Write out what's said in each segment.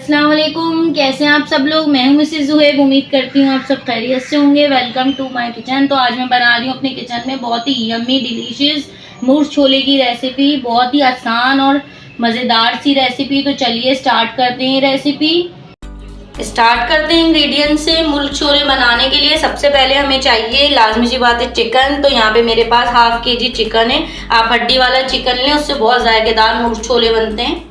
अस्सलाम वालेकुम, कैसे हैं आप सब लोग। मैं हूं मिसेस ज़ुहैब। उम्मीद करती हूँ आप सब खैरियत से होंगे। Welcome to my kitchen. तो आज मैं बना रही हूँ अपने किचन में बहुत ही यम्मी डिलीशियस मुर्च छोले की रेसिपी। बहुत ही आसान और मज़ेदार सी रेसिपी। तो चलिए स्टार्ट करते हैं रेसिपी। स्टार्ट करते हैं इंग्रेडिएंट से। मुर्च छोले बनाने के लिए सबसे पहले हमें चाहिए, लाजमी सी बात है, चिकन। तो यहाँ पे मेरे पास हाफ केजी चिकन है। आप हड्डी वाला चिकन लें, उससे बहुत जायकेदार मुर्च छोले बनते हैं।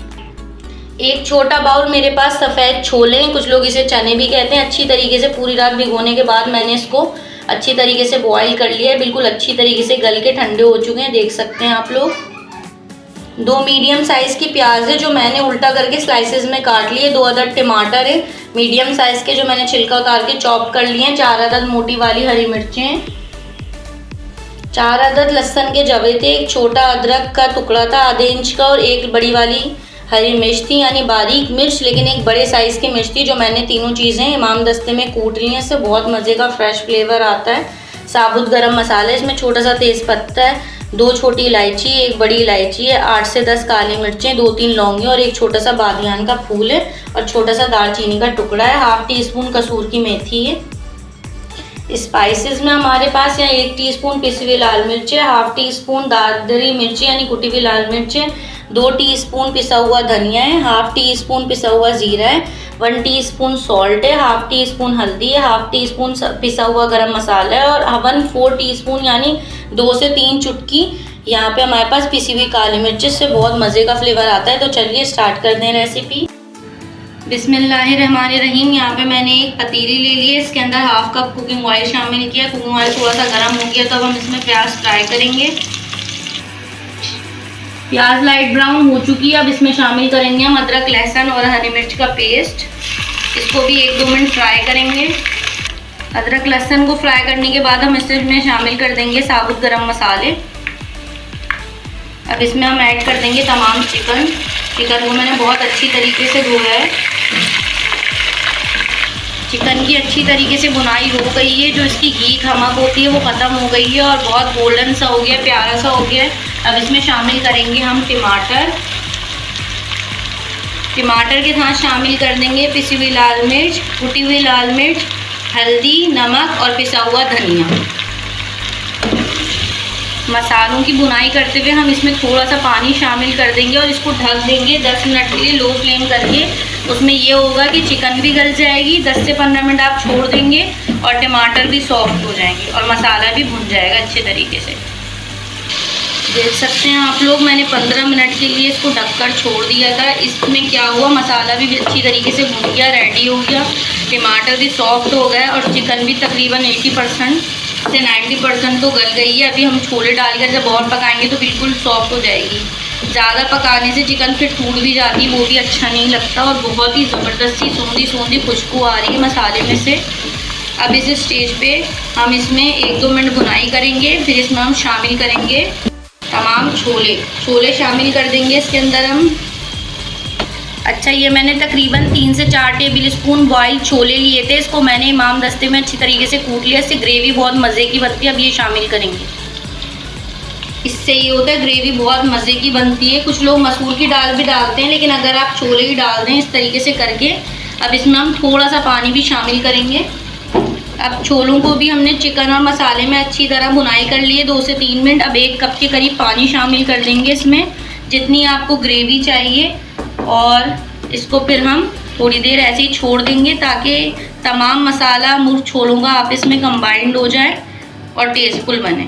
एक छोटा बाउल मेरे पास सफ़ेद छोले हैं, कुछ लोग इसे चने भी कहते हैं। अच्छी तरीके से पूरी रात भिगोने के बाद मैंने इसको अच्छी तरीके से बॉईल कर लिया है। बिल्कुल अच्छी तरीके से गल के ठंडे हो चुके हैं, देख सकते हैं आप लोग। 2 मीडियम साइज़ की प्याज है जो मैंने उल्टा करके स्लाइसेस में काट लिए। 2 अदद टमाटर है मीडियम साइज़ के जो मैंने छिलका उतार के चॉप कर लिए हैं। 4 अदद मोटी वाली हरी मिर्चें हैं। 4 अदद लहसुन के जवे थे। एक छोटा अदरक का टुकड़ा था आधे इंच का, और एक बड़ी वाली हरी मिर्च थी, यानी बारीक मिर्च, लेकिन एक बड़े साइज़ की मिर्च थी जो मैंने तीनों चीज़ें इमाम दस्ते में कूट ली हैं। इससे बहुत मज़े का फ्रेश फ्लेवर आता है। साबुत गरम मसाला, इसमें छोटा सा तेज़ पत्ता है, 2 छोटी इलायची, 1 बड़ी इलायची है, 8 से 10 काली मिर्चें, 2-3 लौंगी और एक छोटा सा बादियान का फूल है, और छोटा सा दालचीनी का टुकड़ा है। हाफ टी स्पून कसूर की मेथी है। स्पाइसेस में हमारे पास यहाँ 1 टीस्पून पिसी हुई लाल मिर्च है, हाफ टी स्पून दादरी मिर्ची यानी कुटी हुई लाल मिर्च है, 2 टीस्पून पिसा हुआ धनिया है, हाफ टी स्पून पिसा हुआ जीरा है, 1 टीस्पून सॉल्ट है, हाफ टी स्पून हल्दी है, हाफ टी स्पून पिसा हुआ गरम मसाला है, और 1/4 टीस्पून यानी 2 से 3 चुटकी यहाँ पे हमारे पास पिसी हुई काली मिर्च। इससे बहुत मज़े का फ्लेवर आता है। तो चलिए स्टार्ट करते हैं रेसिपी। बिस्मिल्लाहिर्रहमानिर्रहीम। यहाँ पे मैंने एक पतीली ले ली है, इसके अंदर हाफ कप कुकिंग ऑयल शामिल किया। कुकिंग ऑयल थोड़ा सा गर्म हो गया तो अब हम इसमें प्याज फ्राई करेंगे। प्याज लाइट ब्राउन हो चुकी है। अब इसमें शामिल करेंगे हम अदरक, लहसुन और हरी मिर्च का पेस्ट। इसको भी 1-2 मिनट फ्राई करेंगे। अदरक लहसुन को फ्राई करने के बाद हम इसमें शामिल कर देंगे साबुत गरम मसाले। अब इसमें हम ऐड कर देंगे तमाम चिकन को मैंने बहुत अच्छी तरीके से धोया है। चिकन की अच्छी तरीके से बुनाई हो गई है। जो इसकी घी खमक होती है वो ख़त्म हो गई है और बहुत गोल्डन सा हो गया, प्यारा सा हो गया है। अब इसमें शामिल करेंगे हम टमाटर के साथ शामिल कर देंगे पिसी हुई लाल मिर्च, कुटी हुई लाल मिर्च, हल्दी, नमक और पिसा हुआ धनिया। मसालों की बुनाई करते हुए हम इसमें थोड़ा सा पानी शामिल कर देंगे और इसको ढक देंगे 10 मिनट के लिए लो फ्लेम करके। उसमें ये होगा कि चिकन भी गल जाएगी, 10 से 15 मिनट आप छोड़ देंगे और टमाटर भी सॉफ्ट हो जाएंगे और मसाला भी भुन जाएगा अच्छे तरीके से। देख सकते हैं आप लोग, मैंने 15 मिनट के लिए इसको ढककर छोड़ दिया था। इसमें क्या हुआ, मसाला भी अच्छी तरीके से भुन गया, रेडी हो गया, टमाटर भी सॉफ्ट हो गए और चिकन भी तकरीबन 80% से 90% तो गल गई है। अभी हम छोले डालकर जब और पकाएंगे तो बिल्कुल सॉफ्ट हो जाएगी। ज़्यादा पकाने से चिकन फिर टूट भी जाती है, वो भी अच्छा नहीं लगता। और बहुत ही ज़बरदस्ती सूंधी खुशबू आ रही है मसाले में से। अब इस स्टेज पे हम इसमें 1-2 मिनट भुनाई करेंगे। फिर इसमें हम शामिल करेंगे तमाम छोले शामिल कर देंगे इसके अंदर हम। अच्छा, ये मैंने तकरीबन 3 से 4 टेबल स्पून बॉयल छोले लिए थे। इसको मैंने इमाम दस्ते में अच्छी तरीके से कूट लिया। इससे ग्रेवी बहुत मज़े की बनती है। अब ये शामिल करेंगे। इससे ये होता है ग्रेवी बहुत मज़े की बनती है। कुछ लोग मसूर की दाल भी डालते हैं, लेकिन अगर आप छोले ही डाल दें इस तरीके से करके। अब इसमें हम थोड़ा सा पानी भी शामिल करेंगे। अब छोलों को भी हमने चिकन और मसाले में अच्छी तरह भुनाई कर लिए 2 से 3 मिनट। अब 1 कप के करीब पानी शामिल कर देंगे इसमें, जितनी आपको ग्रेवी चाहिए। और इसको फिर हम थोड़ी देर ऐसे ही छोड़ देंगे ताकि तमाम मसाला मुर्च छोलों का आपस में कंबाइंड हो जाए और टेस्टफुल बने।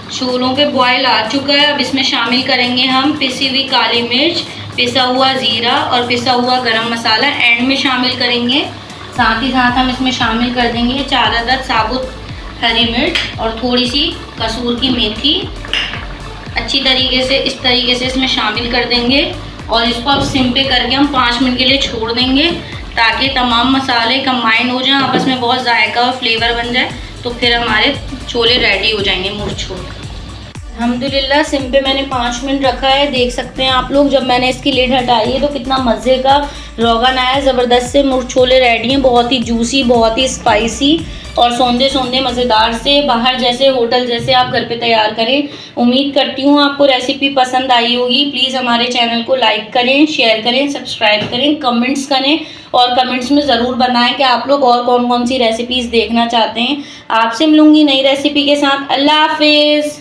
छोलों पे बॉयल आ चुका है। अब इसमें शामिल करेंगे हम पिसी हुई काली मिर्च, पिसा हुआ ज़ीरा और पिसा हुआ गरम मसाला एंड में शामिल करेंगे। साथ ही साथ हम इसमें शामिल कर देंगे 4 अदद साबुत हरी मिर्च और थोड़ी सी कसूर की मेथी। अच्छी तरीके से इस तरीके से इसमें शामिल कर देंगे और इसको अब सिम पे करके हम 5 मिनट के लिए छोड़ देंगे ताकि तमाम मसाले कंबाइन हो जाएं, आपस में बहुत जायका और फ्लेवर बन जाए। तो फिर हमारे छोले रेडी हो जाएंगे, मुर्च छोले। अल्हम्दुलिल्लाह सिम पे मैंने 5 मिनट रखा है। देख सकते हैं आप लोग, जब मैंने इसकी लिड हटाई है तो कितना मज़े का रोगन आया, ज़बरदस्त से मुर्च छोले रेडी हैं। बहुत ही जूसी, बहुत ही स्पाइसी और सौंदे सौंदे मज़ेदार से, बाहर जैसे होटल जैसे आप घर पे तैयार करें। उम्मीद करती हूँ आपको रेसिपी पसंद आई होगी। प्लीज़ हमारे चैनल को लाइक करें, शेयर करें, सब्सक्राइब करें, कमेंट्स करें और कमेंट्स में ज़रूर बताएं कि आप लोग और कौन कौन सी रेसिपीज़ देखना चाहते हैं। आपसे मिलूंगी नई रेसिपी के साथ। अल्लाह हाफिज़।